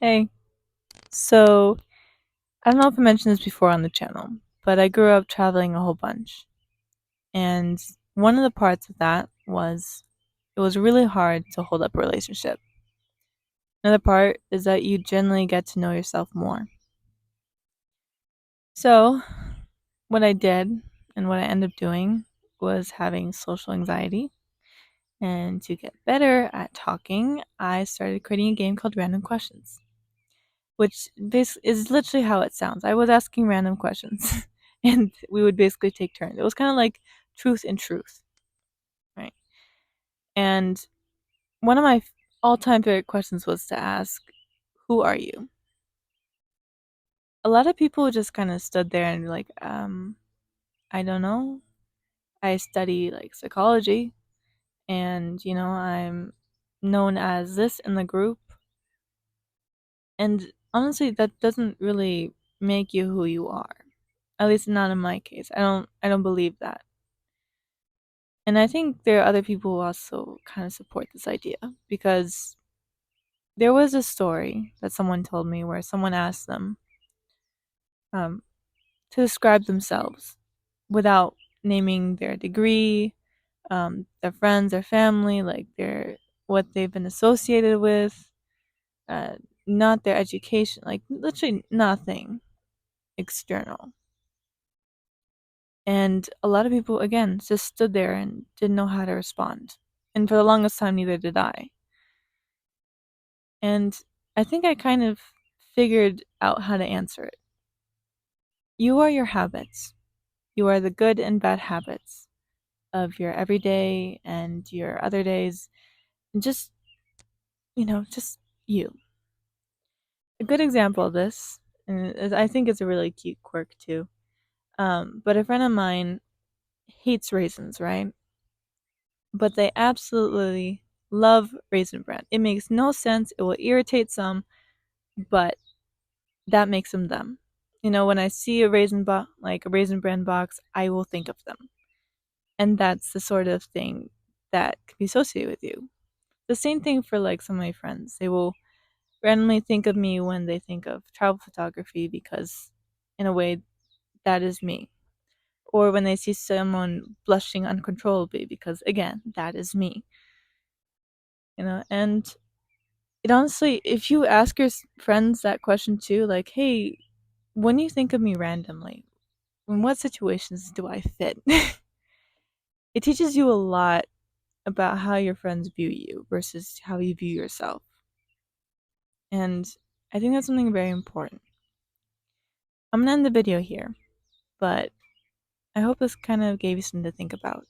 Hey, so I don't know if I mentioned this before on the channel, but I grew up traveling a whole bunch. And one of the parts of that was it was really hard to hold up a relationship. Another part is that you generally get to know yourself more. So, what I did and what I ended up doing was having social anxiety. And to get better at talking, I started creating a game called Random Questions, which is literally how it sounds. I was asking random questions, and we would basically take turns. It was kind of like truth and truth, right? And one of my all-time favorite questions was to ask, "Who are you?" A lot of people just kind of stood there and like, I don't know. I study like psychology, and I'm known as this in the group. And honestly, that doesn't really make you who you are. At least not in my case. I don't believe that. And I think there are other people who also kind of support this idea because there was a story that someone told me where someone asked them um, to describe themselves without naming their degree, their friends, their family, like their what they've been associated with, uh, not their education, like literally nothing external. And a lot of people, again, just stood there and didn't know how to respond. And for the longest time, neither did I. And I think I kind of figured out how to answer it. You are your habits. You are the good and bad habits of your everyday and your other days. And just you. A good example of this, and I think it's a really cute quirk too. But a friend of mine hates raisins, right? But they absolutely love Raisin Bran. It makes no sense. It will irritate some, but that makes them them. When I see like a Raisin Bran box, I will think of them. And that's the sort of thing that can be associated with you. The same thing for like some of my friends. They will randomly think of me when they think of travel photography because in a way that is me. Or when they see someone blushing uncontrollably because again, that is me. And it honestly, if you ask your friends that question too, like, hey, when you think of me randomly, in what situations do I fit? It teaches you a lot about how your friends view you versus how you view yourself. And I think that's something very important. I'm gonna end the video here, but I hope this kind of gave you something to think about.